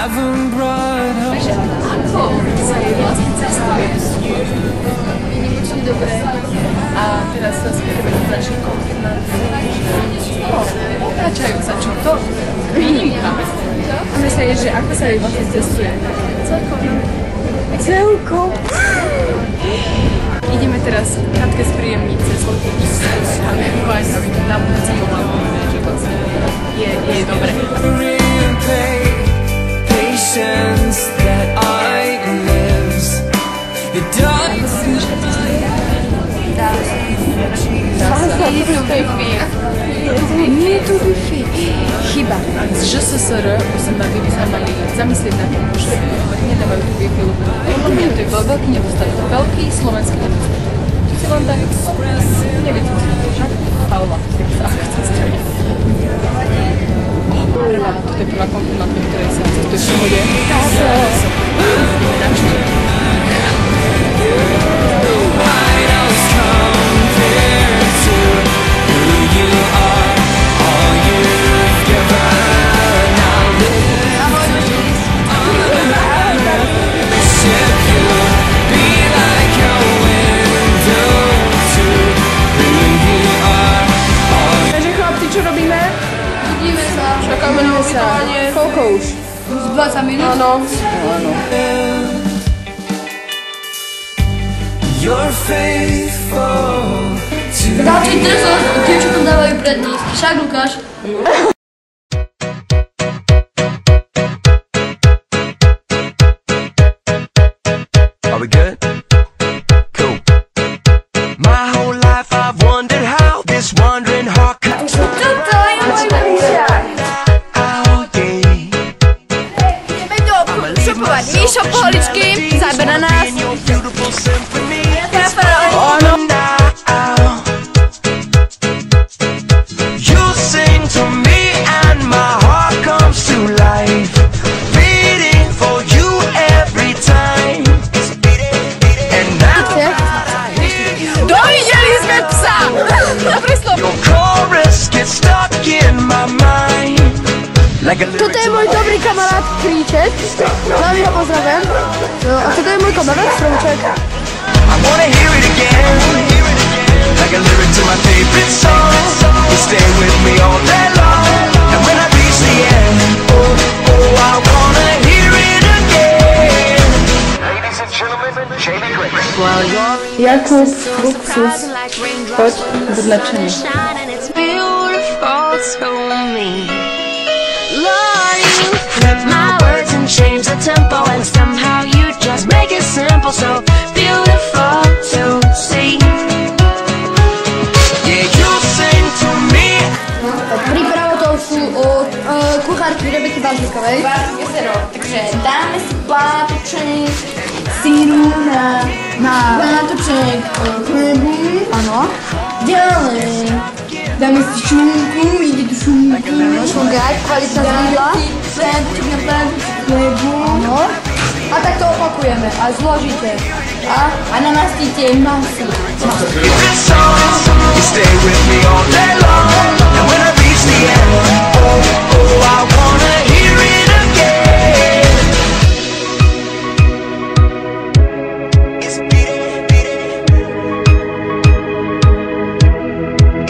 Takže ako sa jej vlastne cestuje? Výnimočne dobré. A teraz sa spierame do našich konfirmácií. Otáčajú sa, čo to? Výnimka. A my sa je, že ako sa jej vlastne cestuje? Celkom. Ideme teraz krátke spríjemniť cez a nevývať, aby to na budúci pomalu, že vlastne je dobre. Nie je to buffet. Chyba. Z ŽSSR by sa mali zamyslieť na tom, že nedávajú tu buffet, lebo nie to je veľký nedostatok. Veľký slovenský nedostatok. Tu si len dajú neviete, že Paula, keď sa chce stojí. Toto je prvá konfirmátka, ktorej sa cestuje v pohode. Koľko už? 20 minút? Áno. Dáči drzo, dievčatom dávajú prednosť. Však, Lukáš? Are we good? Cool. My whole life I've wondered how this wandering heart could Toto je môj blížak. Šupovať Míšo Poholičky, zabera nás. Áno. You sing to me and my heart comes to life, beating for you every time. And now Dovideli sme psa. Dobre slovo. your chorus gets stuck in my mind. Toto je môj dobrý kamarát Kríček. Veľmi ho pozdravím. A toto je môj kamarát Stromček. I wanna hear it again, like a lyric to my favorite song. You stay with me all day long, and when I reach the end, oh, I wanna hear it again. Ladies and gentlemen, Jamie Gray. Jakub, Luxus, poď, buď nadšený. Change the tempo and somehow you just make it simple, so beautiful to see. Yeah, you sing to me. Príprava tofu od kuchárky Rebeky Bazlikovej. Takže dáme si plátoček síru na plátoček chlebu. Áno. Ďalej dáme si šunku, ide tu šunku. Šunka, kvalitná zvíla. Plátoček na plátoček chlebu. Áno. A tak to opakujeme a zložíte. A namastíte maso. You stay with me all day long, and when I reach the end, oh, I wanna hear it again. It's beating,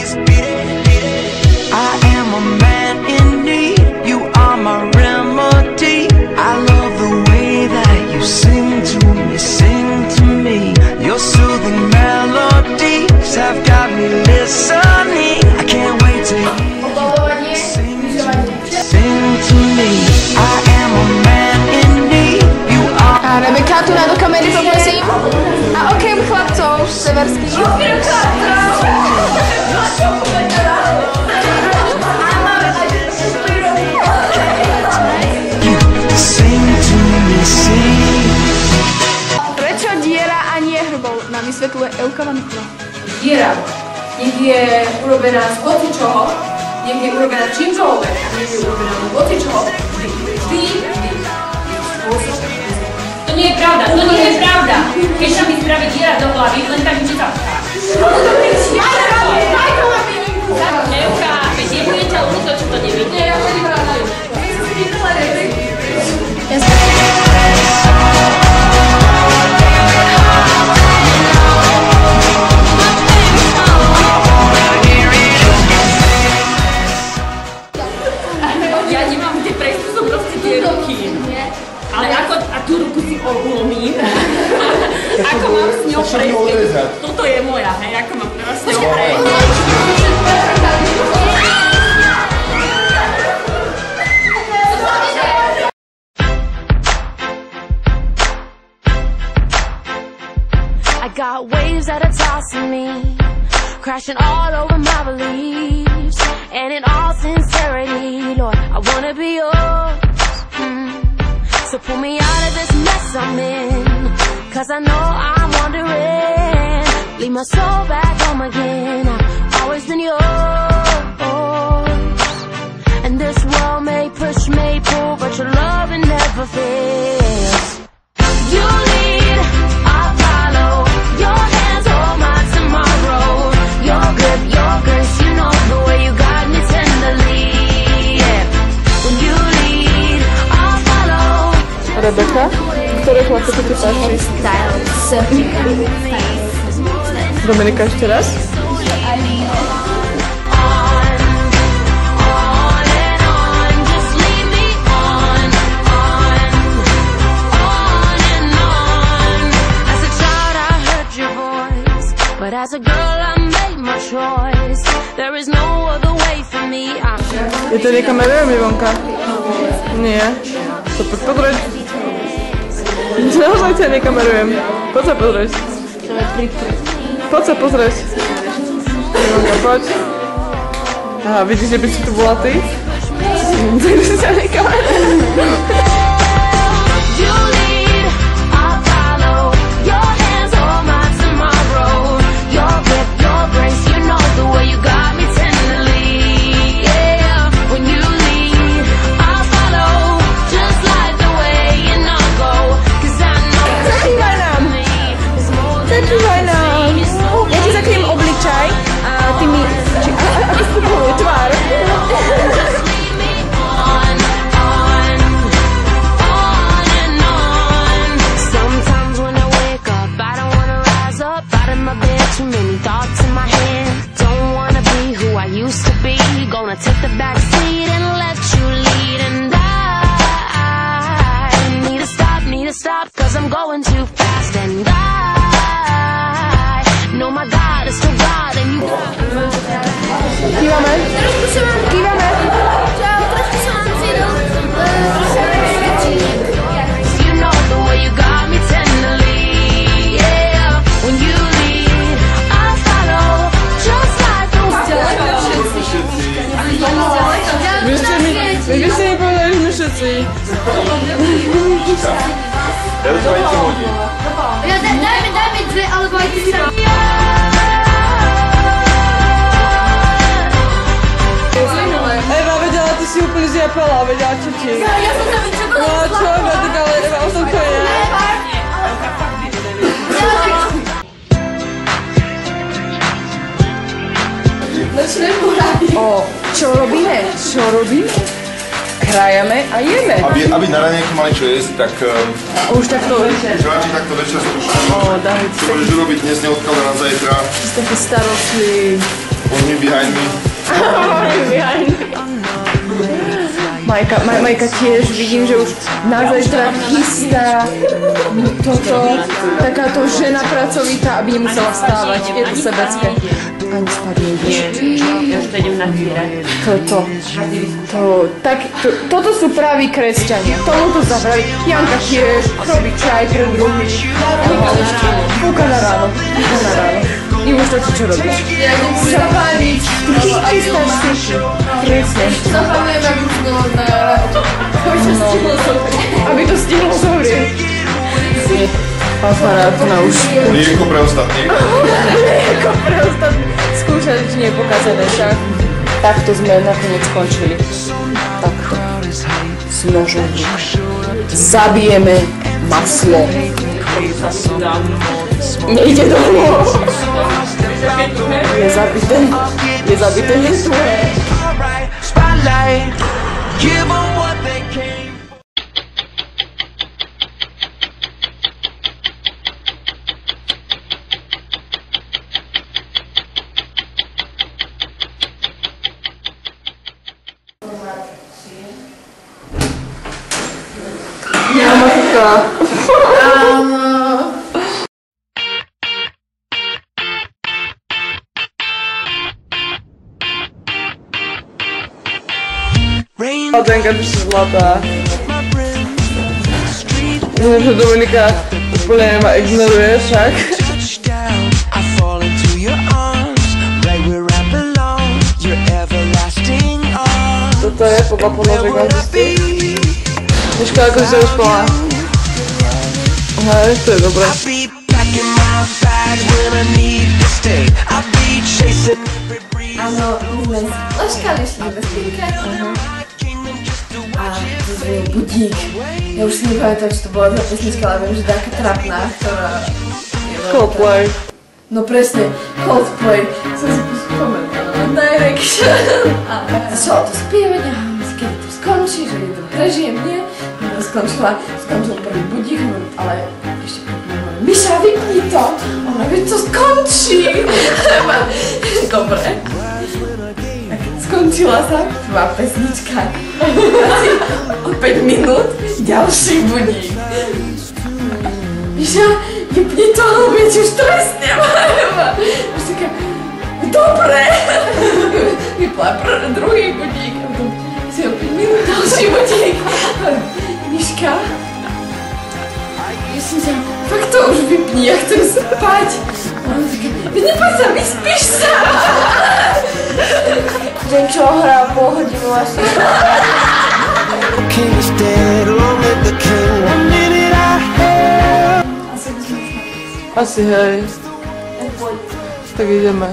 it's beating. I am a man in need, you are my remedy. I love the way that you sing to me. Your soothing melodies have got me listening. I can't wait to hear sing to me. I am a man in need. You are. A Rebeka tu na do kamery poprosím. A okrem chlapcov severských. Sing to me, sing. Prečo diera a nie hrbol, nám vysvetľuje Euka Vanuchová. Diera, nech je urobená z hocičoho, nech je urobená čímkoľvek, nech je urobená z hocičoho, vždy spôsob. To nie je pravda, to nie je pravda. Keď sa mi spraví diera do hlavy, len tak mi zavká. Euka, veď nebudete ľúto, čo to nevidíte. ako mám s ňou prejsť? Toto je moja, hej, ako mám teraz s ňou prejsť. I got waves that are tossing me, crashing all over my beliefs, and in all sincerity, Lord, I wanna be yours. So pull me out of this mess I'm in, 'cause I know I'm wandering. Leave my soul back home again. I've always been yours. And this world may push, may pull, but your love it never fails. You lead, I follow. Your hands hold my tomorrow. Your grip, your grace, you know the way you guide me tenderly. Yeah. When you lead, I follow. Rebeka, ktoré chlapce to ti páči? Dominika, ešte raz? But as a girl, I made my choice. There is no other way for me. Ja to nekamerujem, Ivonka. Nie. To poď pozrieť. Naozaj ťa nekamerujem. Poď sa pozrieť. Poď sa pozrieť. Ivonka, poď. Aha, vidíš, že by si tu bola ty? Takže si ťa nekamerujem. Ja ti zakriem obličaj a ty mi... Ako si to povie, tvár. Sometimes when I wake up, I don't wanna rise up out of my bed. Too many thoughts in my head. Don't wanna be who I used to be. Gonna take the back seat and let you lead. And I need to stop, 'cause I'm going too fast. And I know my God is still God and you. Kývame? Kývame? You know the way you got me tenderly. Yeah, when you lead, I follow. Just like the Vy ste mi povedali, že my všetci. Ja už 20 hodín. Daj mi dve, alebo aj ty sa... Eva, vedela, ty si úplne zjapala, vedela, čo ti? Ja som tam čo No a čo, Eva, tak ale Eva, o tom to je. O, čo robíme? Čo robíme? Hrajeme a jeme. Aby na raňajku mali čo jesť, tak... Už takto večer. Radši takto večer skúšam. O, David, čo budeš urobiť dnes, neodkladá na zajtra. si taký starostlý. On me behind me. Majka tiež, vidím, že už na zajtra chystá toto, takáto žena pracovitá, aby nemusela vstávať, je to sebecké. Ani spať nejdeš. Ja už to idem nazbierať. Toto sú praví kresťania, tomu to zabrali. Janka tiež, robí čaj pre druhých. Kúka na ráno. I už to čo robíš? Ja idem si zapáliť. Ty chystáš si. Presne. Zapálujem jak rúzno na... Aby to stihlo zovrieť. Aparát na už. Mlieko pre ostatných. Mlieko pre ostatných. Skúšať, či nie je pokazané však. Takto sme nakoniec skončili. Takto. S nožom. Zabijeme maslo. Nejde domov. Je zabité. Je zabité, je tuhé. Spotlight, give them what they came. Matka. Patenka, ty si zlatá. Myslím, že Dominika úplne ma ignoruje však. Toto je podľa ponožek na cesty. Miška, ako si sa uspala? Hej, to je dobré. Áno, my sme ložkali, šli bez pínka. A zazvonil budík. Ja už si nepamätám, čo to bola za pesnička, ale viem, že taká trapná, ktorá... Coldplay. No presne, Coldplay. Som si spomenula. Direction. A začala to spievať a kedy to skončí, že to prežijem, nie? No skončil prvý budík, ale ešte hovorím, Miša, vypni to! Ona, veď to skončí! Dobre. Skončila sa tvá pesnička. Asi o 5 minút ďalší budík. Miša, vypni to, lebo ja ti už trestnem. Už taká, dobre. Vypla druhý budík. Si o 5 minút ďalší budík. Miška, ja som sa, fakt to už vypni, ja chcem spať. Ona taká, nepoď sa, vyspíš sa. Ten čo hrá pol hodinu asi. Asi hej. Tak ideme.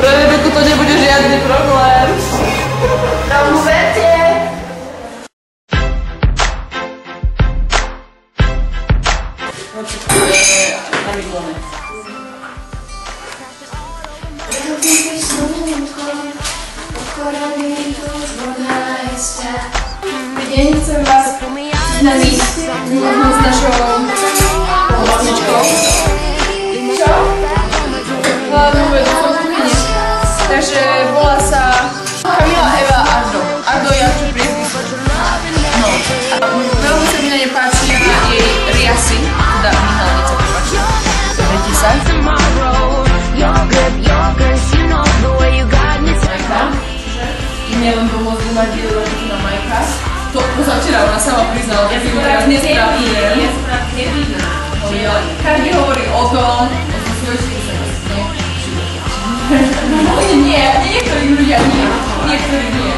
Pre Rebeku to nebude žiadny problém. Tomu verte. Na Miglone. Ja nechcem vás znamiť s našou vlastničkou. Čo? Hlavnú vedu som kuchyni. Takže volá sa Kamila Eva Ardo. Ardo je až priezvisko. No. Veľmi sa mi na ne páči na jej riasy. Teda Mihalnica, prepáčte. Zoberte sa. Majka. Nielen pomôcť mať dielky na Majka. To pozavčera ona sama priznala, že ju teraz nespravujem. Každý hovorí o tom, o svojej skúsenosti. Nie, niektorí ľudia nie, niektorí nie.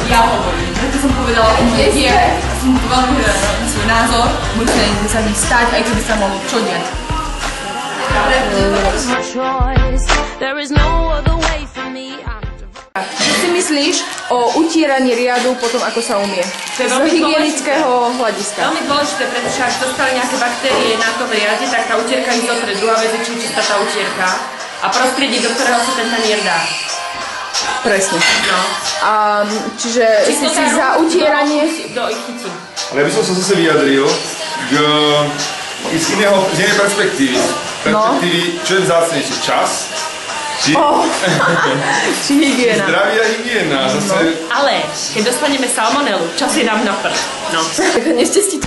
Ja hovorím, preto som povedala o mojej diele a som to veľmi hľadala na svoj názor, môžete sa mi stať, aj keby sa mohlo čo diať. Čo si myslíš o utieraní riadu potom, ako sa umie? Z hygienického hľadiska. Veľmi dôležité, pretože ak dostali nejaké baktérie na tom riade, tak tá utierka ich zotre. Druhá vec je, či čistá tá utierka a prostredie, do ktorého sa ten tanier dá. Presne. No. A čiže si za utieranie... Do ich chytí. Ale ja by som sa zase vyjadril z inej perspektívy. Čo je vzácnejšie? Čas? Či hygiena. Zdravie a hygiena. Zase... Ale keď dostaneme salmonelu, čas je nám na prd. No. Tak nešťastí